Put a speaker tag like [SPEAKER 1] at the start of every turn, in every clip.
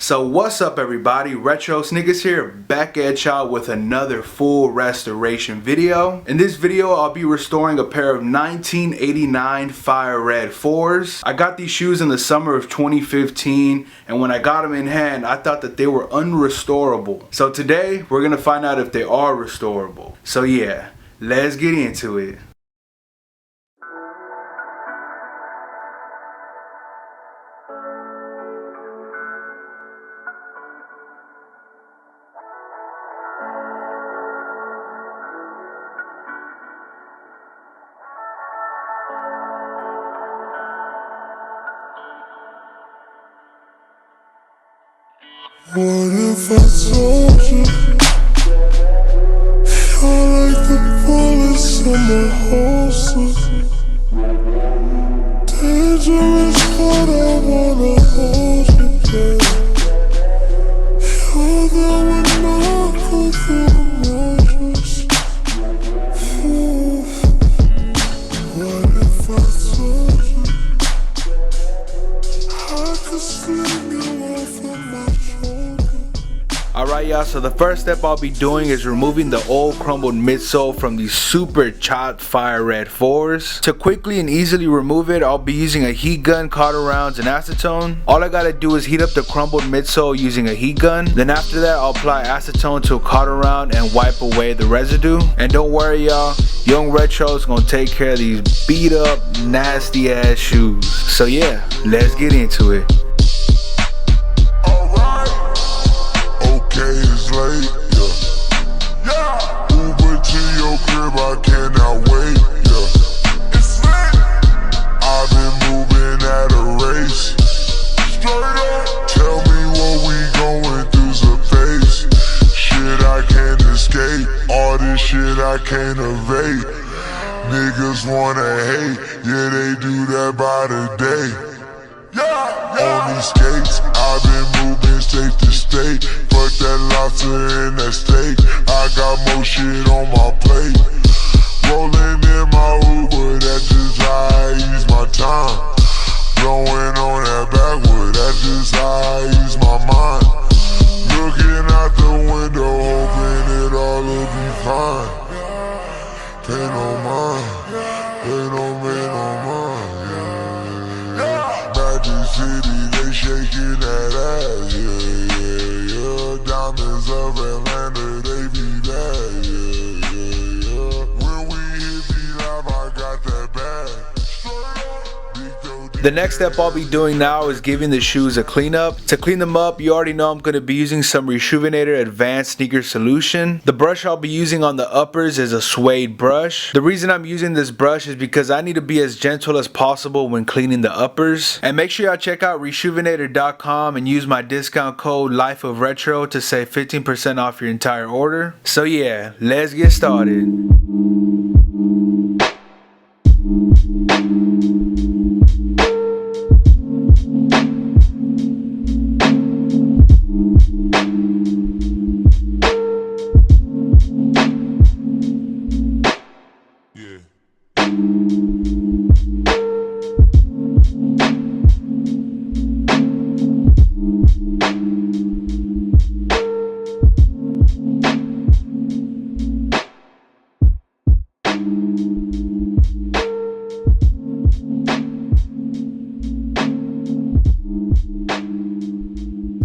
[SPEAKER 1] So what's up everybody, Retro Sneakers here, back at y'all with another full restoration video. In this video I'll be restoring a pair of 1989 Fire Red 4s. I got these shoes in the summer of 2015 and when I got them in hand I thought that they were unrestorable. So today we're gonna find out if they are restorable. So yeah, let's get into it.
[SPEAKER 2] What if I told you you're like the bullets in my holster? Dangerous, but I wanna hold you, babe. You're the one I go through the mattress. What if I told you I could sling you off of my shoulder?
[SPEAKER 1] Alright y'all, so the first step I'll be doing is removing the old crumbled midsole from these super chopped Fire Red 4s. To quickly and easily remove it, I'll be using a heat gun, cauter rounds, and acetone. All I gotta do is heat up the crumbled midsole using a heat gun. Then after that, I'll apply acetone to a cauter round and wipe away the residue. And don't worry y'all, Young Retro is gonna take care of these beat up, nasty ass shoes. So yeah, let's get into it.
[SPEAKER 2] It's late, yeah. Uber to your crib, I cannot wait, yeah. It's lit. I've been moving at a race. Straight up. Tell me what we going through's a phase. Shit I can't escape. All this shit I can't evade. Niggas wanna hate, yeah they do that by the day. On these skates, I've been moving state to state. Fuck that lobster and that steak. I got more shit on my plate. Rolling in my Uber, that's just how I use my time. Blowing on that backwood, that's just how I use my mind. Looking out the window, hoping it all will be fine. Pay no mind, pay no man no mind. City, they shaking that ass, yeah. Diamonds of Atlanta, they be bad, yeah. When we hit the live, I got that bag.
[SPEAKER 1] The next step I'll be doing now is giving the shoes a cleanup. To clean them up, you already know I'm going to be using some Rejuvenator Advanced Sneaker Solution. The brush I'll be using on the uppers is a suede brush. The reason I'm using this brush is because I need to be as gentle as possible when cleaning the uppers. And make sure y'all check out rejuvenator.com and use my discount code Life of Retro to save 15% off your entire order. So yeah, let's get started.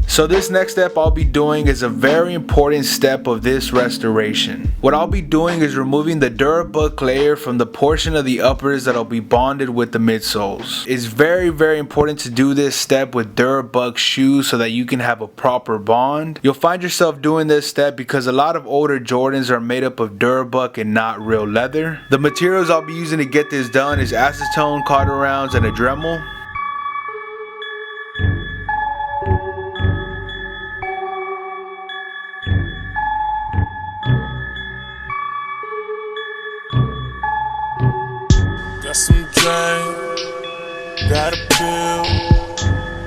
[SPEAKER 1] So this next step I'll be doing is a very important step of this restoration. What I'll be doing is removing the Durabuck layer from the portion of the uppers that'll be bonded with the midsoles. It's very important to do this step with Durabuck shoes so that you can have a proper bond. You'll find yourself doing this step because a lot of older Jordans are made up of Durabuck and not real leather. The materials I'll be using to get this done is acetone, cauter rounds, and a Dremel.
[SPEAKER 2] Got some drink, got a pill,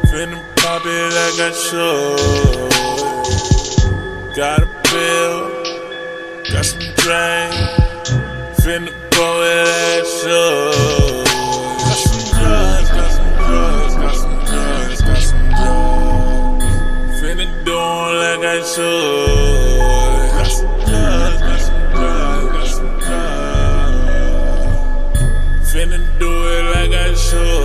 [SPEAKER 2] finna pop it like I should. Got a pill, got some drink, finna pour it like I should. Got some drugs, got some drugs, got some drugs, got some drugs. I should. Got some drugs, got some drugs, got some drugs. Finna do it like I should.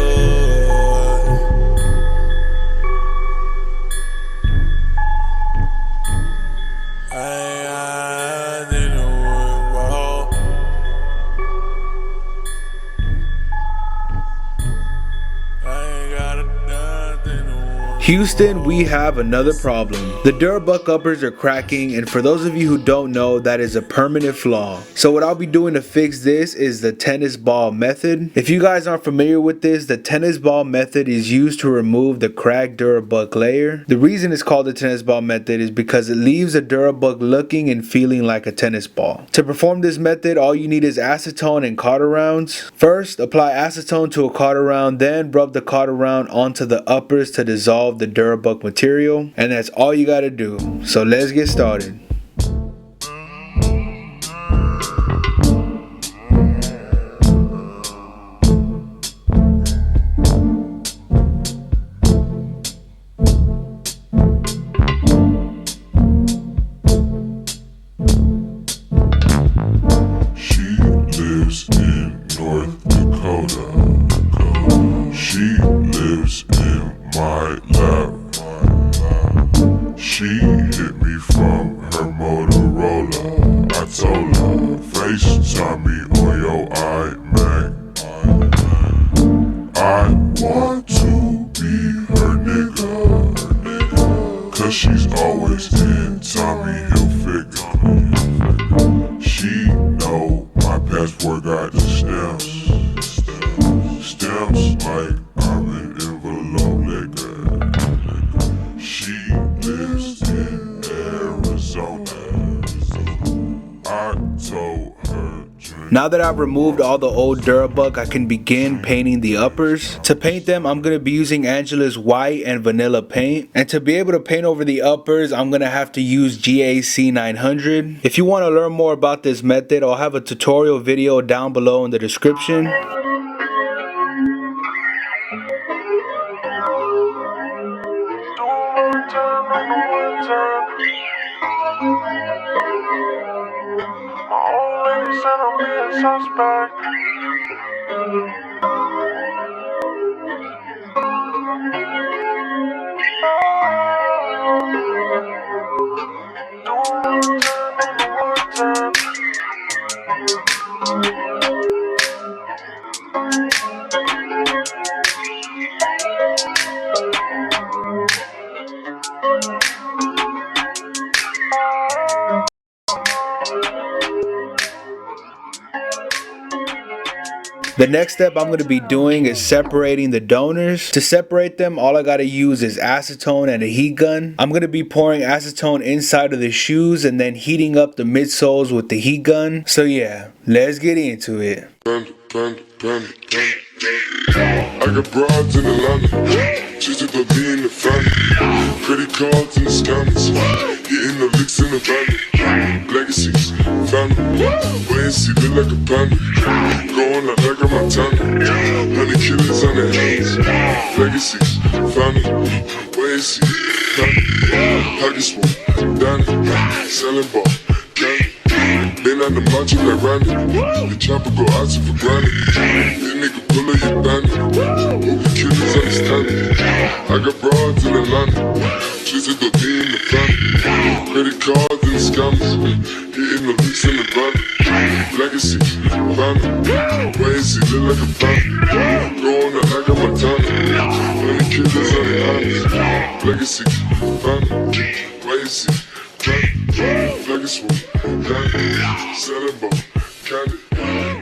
[SPEAKER 1] Houston, we have another problem. The Durabuck uppers are cracking, and for those of you who don't know, that is a permanent flaw. So what I'll be doing to fix this is the tennis ball method. If you guys aren't familiar with this, the tennis ball method is used to remove the cracked Durabuck layer. The reason it's called the tennis ball method is because it leaves a Durabuck looking and feeling like a tennis ball. To perform this method, all you need is acetone and cauter rounds. First, apply acetone to a cauter round, then rub the cauter round onto the uppers to dissolve the Durabuck material, and that's all you gotta do. So let's get started.
[SPEAKER 2] She lives in North Dakota. She lives in my lap. She hit me from her Motorola. I told her, FaceTime me on your iMac. I want to be her nigga, cause she's always in Tommy Hilfiger. She know my passport got the stamps. Stamps like I'm an envelope liquor. She lives in Arizona. I told her.
[SPEAKER 1] Now that I've removed all the old Durabuck, I can begin painting the uppers. To paint them, I'm going to be using Angela's white and vanilla paint. And to be able to paint over the uppers, I'm going to have to use GAC 900. If you want to learn more about this method, I'll have a tutorial video down below in the description.
[SPEAKER 2] Suspect.
[SPEAKER 1] The next step I'm going to be doing is separating the donors. To separate them, all I got to use is acetone and a heat gun. I'm going to be pouring acetone inside of the shoes and then heating up the midsoles with the heat gun. So yeah, let's get into it.
[SPEAKER 2] I got broads in Atlanta, just to be in the family. Credit cards in the scammers, hitting the licks in the van. Legacies, family, wait and see, look like a panda. Going out like a Montana, 100 killers on their hands. Legacies, family, wait and see, family. Pockets full, Danny, selling ball, candy. Then on the macho like Randy, the chopper go out for granted. This nigga pull up your bandit, hope the killers understand it. I got broads in Atlanta, twisted the D in the family. Credit cards and the scammers, hitting the leaks in the van. Legacy, family, wait and see, look like a family. Going out like a Montana, 100 killers on the hands. Legacy, family, wait and see, family. Legacy, selling ball, candy.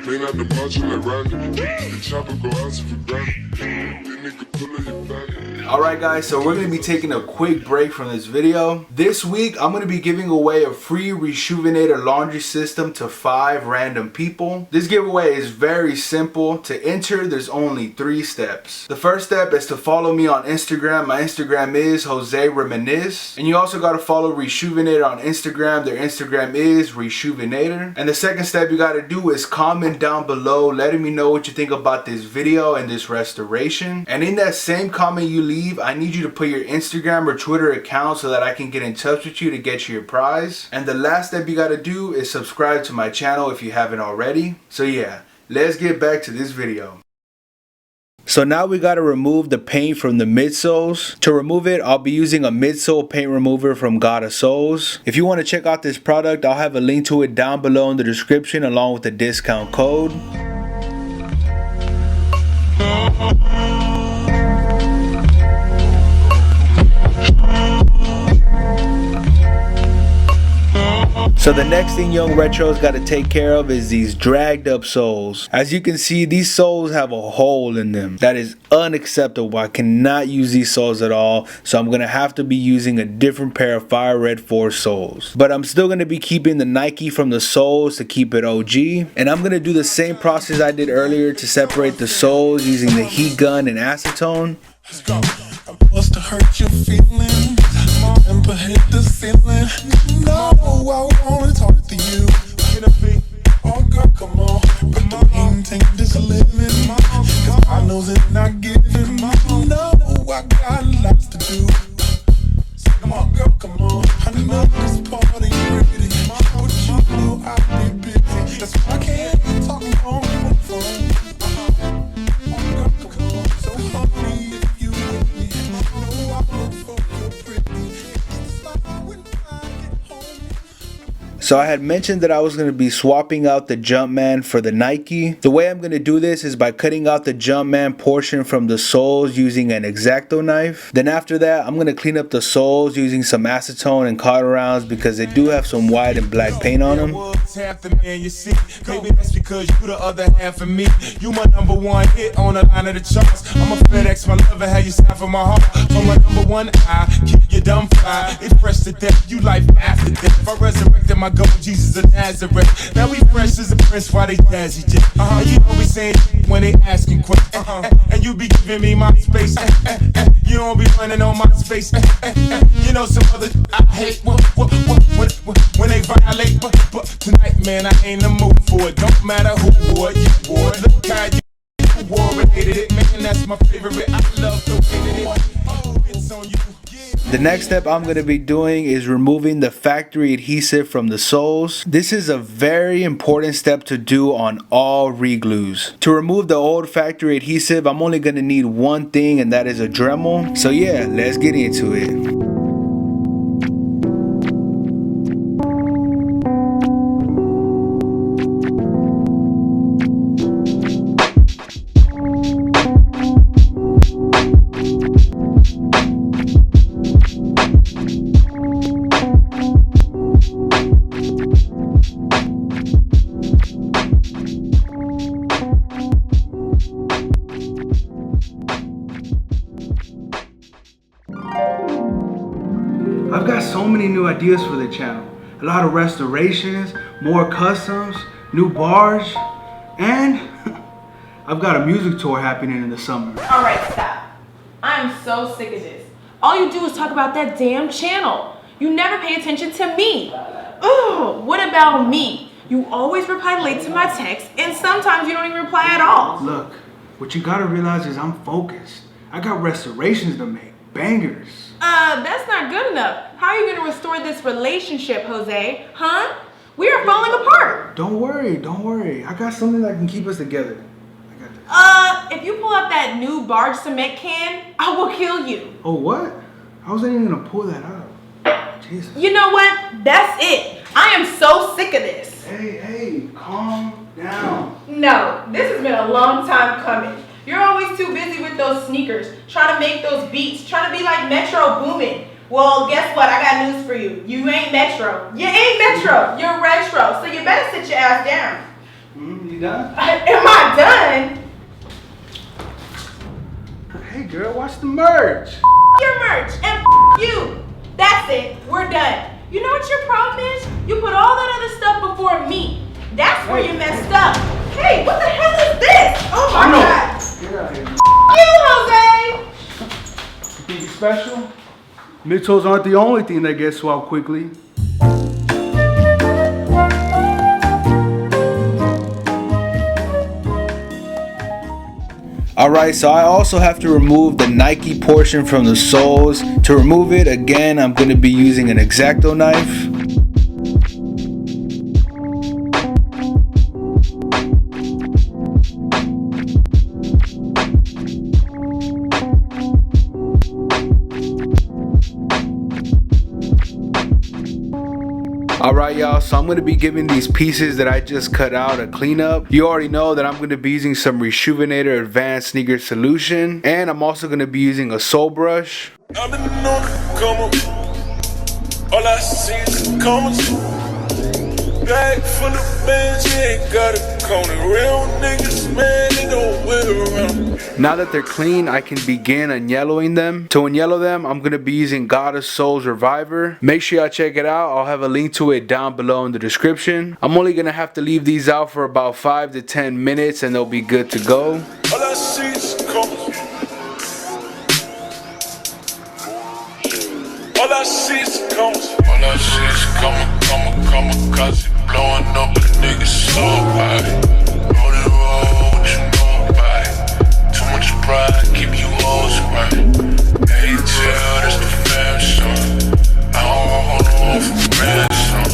[SPEAKER 2] Clean out the macho like Randy. The chopper go out for granted. This nigga pull up your bandit.
[SPEAKER 1] Alright guys, so we're going to be taking a quick break from this video. This week, I'm going to be giving away a free Reshoevn8r laundry system to 5 random people. This giveaway is very simple. To enter, there's only 3 steps. The first step is to follow me on Instagram. My Instagram is Jose Reminisce. And you also got to follow Reshoevn8r on Instagram. Their Instagram is Reshoevn8r. And the second step you got to do is comment down below letting me know what you think about this video and this restoration. And in that same comment you leave, I need you to put your Instagram or Twitter account so that I can get in touch with you to get you your prize. And the last step you gotta do is subscribe to my channel if you haven't already. So yeah, let's get back to this video. So now we gotta remove the paint from the midsoles. To remove it, I'll be using a midsole paint remover from God of Souls. If you want to check out this product, I'll have a link to it down below in the description along with the discount code. So the next thing Young Retro's got to take care of is these dragged up soles. As you can see, these soles have a hole in them. That is unacceptable. I cannot use these soles at all. So I'm going to have to be using a different pair of Fire Red Force soles. But I'm still going to be keeping the Nike from the soles to keep it OG. And I'm going to do the same process I did earlier to separate the soles using the heat gun and acetone.
[SPEAKER 2] Let's go. I must have hurt your feelings. Remember hit the ceiling. No, I wanna talk to you. Oh girl, come on. But the pain take this living. Cause I know it's not giving. No, I got lots to do. So come on, girl, come on. I know this party ready. But you know I'll be busy. That's why I can't talk on the phone. Oh girl, come on. So honey, if you with me, know I look for your pretty.
[SPEAKER 1] So I had mentioned that I was going to be swapping out the Jumpman for the Nike. The way I'm going to do this is by cutting out the Jumpman portion from the soles using an X-Acto knife. Then after that, I'm going to clean up the soles using some acetone and cotton rounds because they do have some white and black paint on them.
[SPEAKER 3] Half the man you see, maybe that's because you the other half of me. You my number one hit on the line of the charts. I'm a FedEx, my lover, how you sign for my heart. On my number one eye, keep you dumb fried. It's fresh to death, you life after death. I resurrected my goat, Jesus of Nazareth. Now we fresh as a prince, why they jazzy jet. You know we saying when they asking questions. And you be giving me my space. You don't be running on my space. You know some other I hate when they violate, but tonight, man, I ain't in the mood for it. Don't matter who wore it, you wore it. Look how you wore it, hated it, man, that's my favorite. I love the way that it fits on you.
[SPEAKER 1] The next step I'm going to be doing is removing the factory adhesive from the soles. This is a very important step to do on all re-glues. To remove the old factory adhesive, I'm only going to need one thing, and that is a Dremel. So yeah, let's get into it. I've got so many new ideas for the channel. A lot of restorations, more customs, new bars, and I've got a music tour happening in the summer.
[SPEAKER 4] Alright, stop. I am so sick of this. All you do is talk about that damn channel. You never pay attention to me. Ugh, what about me? You always reply late to my text, and sometimes you don't even reply at all.
[SPEAKER 1] Look, what you gotta realize is I'm focused. I got restorations to make, bangers.
[SPEAKER 4] That's not good enough. How are you gonna restore this relationship, Jose? Huh? We are falling apart.
[SPEAKER 1] Don't worry. I got something that can keep us together. I got this.
[SPEAKER 4] If you pull out that new barge cement can, I will kill you.
[SPEAKER 1] Oh, what? I wasn't even gonna pull that out. Jesus.
[SPEAKER 4] You know what? That's it. I am so sick of this.
[SPEAKER 1] Hey, calm down.
[SPEAKER 4] No, this has been a long time coming. You're always too busy with those sneakers, trying to make those beats, trying to be like Metro Boomin. Well, guess what? I got news for you. You ain't Metro. You ain't Metro. You're retro. So you better sit your ass down.
[SPEAKER 1] You done?
[SPEAKER 4] Am I done?
[SPEAKER 1] Hey, girl, watch the merch.
[SPEAKER 4] Your merch and you. That's it. We're done. You know what your problem is? You put all that other stuff before me. That's where you messed up. Hey, what the hell is this? Oh my God.
[SPEAKER 1] Get out of here.
[SPEAKER 4] You, Jose.
[SPEAKER 1] You think you're special? Midtoes aren't the only thing that gets swapped quickly. Alright, so I also have to remove the Nike portion from the soles. To remove it, again, I'm going to be using an X-Acto knife. Alright y'all, so I'm going to be giving these pieces that I just cut out a cleanup. You already know that I'm going to be using some Rejuvenator Advanced Sneaker Solution. And I'm also going to be using a sole brush.
[SPEAKER 5] I've been on the come up. All I see is comments. Bag full of bands, you ain't got a corner. Real niggas, man, they don't wait around.
[SPEAKER 1] Now that they're clean, I can begin unyellowing them. To unyellow them, I'm going to be using Goddess Souls Reviver. Make sure y'all check it out. I'll have a link to it down below in the description. I'm only going to have to leave these out for about 5 to 10 minutes and they'll be good to go.
[SPEAKER 5] All I see is comments. All I see is comments. All I see is coming, cause it blowing up the niggas so high. Roll it roll, what you know about it. Too much pride, keep you hoes right. Hey, tell that's the fam son. I don't want no one for ransom.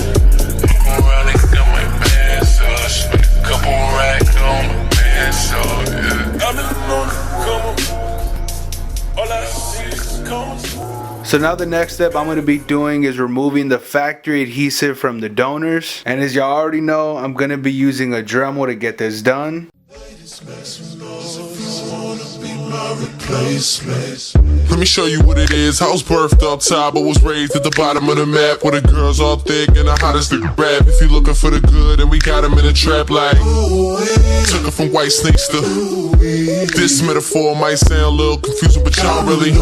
[SPEAKER 5] Look around and got my bands up. Spent a couple racks on my bands up, yeah. I've been on the come up. All I see is comments.
[SPEAKER 1] So now the next step I'm going to be doing is removing the factory adhesive from the donors. And as y'all already know, I'm going to be using a Dremel to get this done.
[SPEAKER 2] Let me show you what it is. I was birthed up top, but was raised at the bottom of the map, where the girls all thick and the hottest nigga rap. If you looking for the good, and we got him in a trap like took it from white snakes to this metaphor might sound a little confusing, but y'all really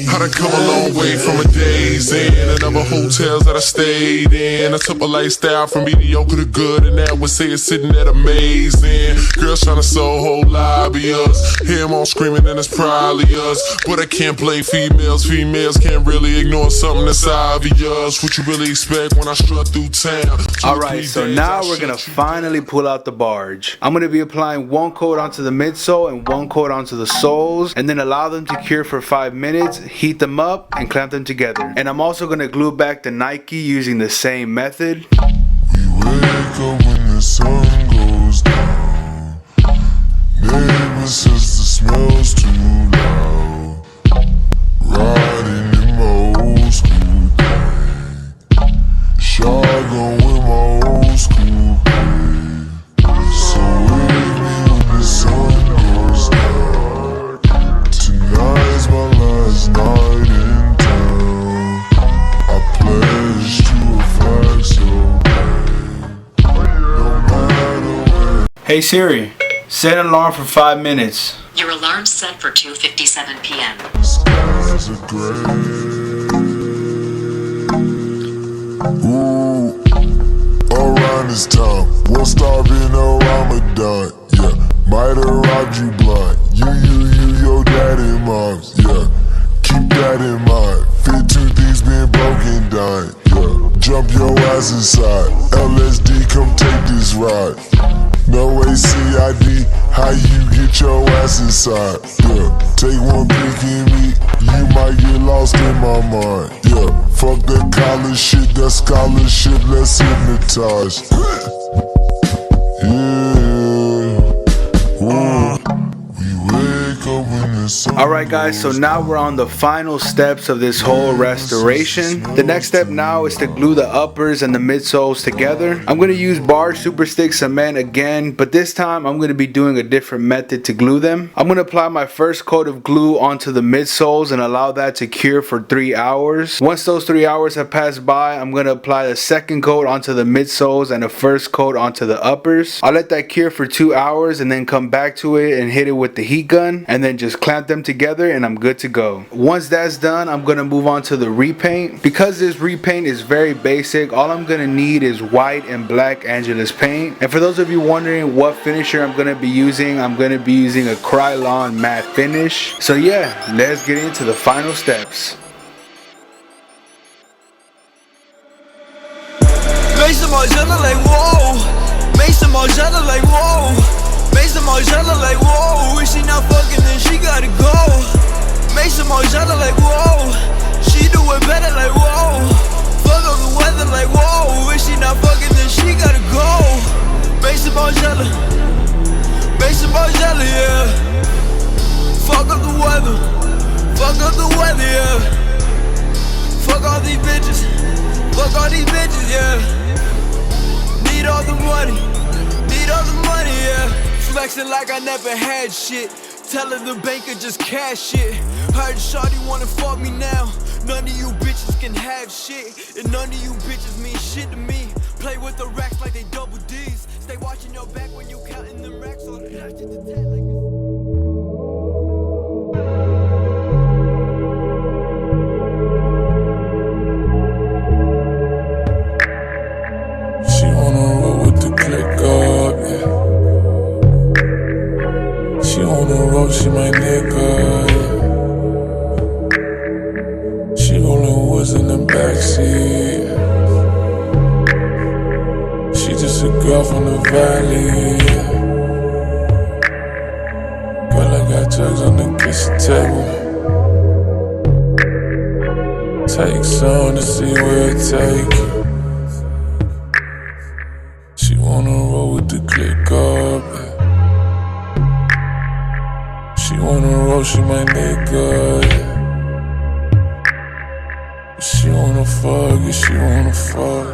[SPEAKER 2] I done come a long way from a days in and other hotels that I stayed in. I took my lifestyle from mediocre to good, and now would say it's sitting at amazing. Girls tryna sell whole lobby us. Hear them all screaming and it's probably us. But I can't blame females. Females can't really ignore something that's obvious. What you really expect when I strut through town?
[SPEAKER 1] Alright, so now we're gonna finally pull out the barge. I'm gonna be applying one coat onto the midsole and one coat onto the soles, and then allow them to cure for 5 minutes. Heat them up and clamp them together. And I'm also going to glue back the Nike using the same method.
[SPEAKER 2] We wake up when the sun goes down. Neighbor says the smell's too loud. Riding in my old school thing. Shotgun with my old school thing. So wake me when the sun goes down. Tonight's my last night in town. I pledge to a flag so no matter where.
[SPEAKER 1] Hey Siri, set an alarm for 5 minutes.
[SPEAKER 6] Your alarm's set for 2:57 p.m.
[SPEAKER 2] Skies are gray. Ooh, around this time, we'll starve in a Ramadan. Yeah, might have robbed you blind. Your daddy moms. Yeah, keep that in mind. Fit 2 things being broken down. Yeah, jump your ass inside. LSD, come take this ride. No ACID, how you get your ass inside? Yeah, take one peek in me, you might get lost in my mind. Yeah, fuck that college shit, that scholarship, let's hypnotize. Yeah, ooh.
[SPEAKER 1] Alright guys, so now we're on the final steps of this whole restoration. The next step now is to glue the uppers and the midsoles together. I'm going to use bar super stick cement again, but this time I'm going to be doing a different method to glue them. I'm going to apply my first coat of glue onto the midsoles and allow that to cure for 3 hours. Once those 3 hours have passed by, I'm going to apply the second coat onto the midsoles and the first coat onto the uppers. I'll let that cure for 2 hours and then come back to it and hit it with the heat gun and then just clamp them together and I'm good to go. Once that's done, I'm going to move on to the repaint. Because this repaint is very basic, all I'm going to need is white and black Angelus paint. And for those of you wondering what finisher I'm going to be using, I'm going to be using a Krylon matte finish. So yeah, let's get into the final steps.
[SPEAKER 7] Make some more jelly like whoa. Make some more jelly like whoa. Make some more jello like whoa. If she not fucking then she gotta go. Make some more jello like whoa. She do it better like whoa. Fuck up the weather like whoa. If she not fucking then she gotta go. Make some more jello. Make some more jello, yeah. Fuck up the weather. Fuck up the weather, yeah. Fuck all these bitches. Fuck all these bitches, yeah. Need all the money. Need all the money, yeah. Flexing like I never had shit. Telling the banker just cash it. Heard shawty wanna fuck me now. None of you bitches can have shit. And none of you bitches mean shit to me. Play with the racks like they double D's. Stay watching your back when you counting them racks. So
[SPEAKER 5] She wanna roll with the click up, yeah. She wanna roll, she my nigga, yeah. She rolling woods in the backseat. She just a girl from the valley, yeah. Girl, I got drugs on the kitchen table. Take some to see where it take you. She wanna roll with the click up, yeah. She wanna roll, she my nigga, yeah. She wanna fuck, yeah, she wanna fuck.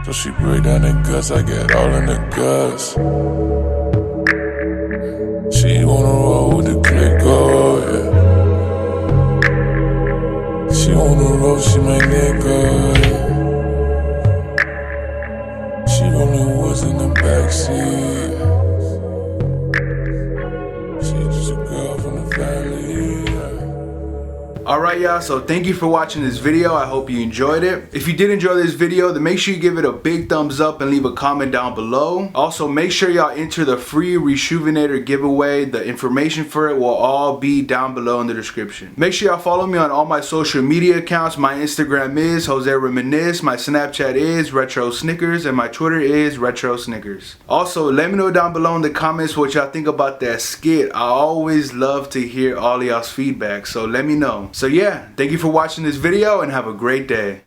[SPEAKER 5] So she break down the guts, I get all in the guts. She wanna roll with the click up, yeah. She wanna roll, she my nigga, yeah. She rolling woods in the backseat. She just a girl from the valley, yeah.
[SPEAKER 1] Alright y'all, so thank you for watching this video. I hope you enjoyed it. If you did enjoy this video, then make sure you give it a big thumbs up and leave a comment down below. Also, make sure y'all enter the free Rejuvenator giveaway. The information for it will all be down below in the description. Make sure y'all follow me on all my social media accounts. My Instagram is Jose Reminisce, my Snapchat is Retro Snickers, and my Twitter is Retro Snickers. Also, let me know down below in the comments what y'all think about that skit. I always love to hear all of y'all's feedback, so let me know. So yeah, thank you for watching this video and have a great day.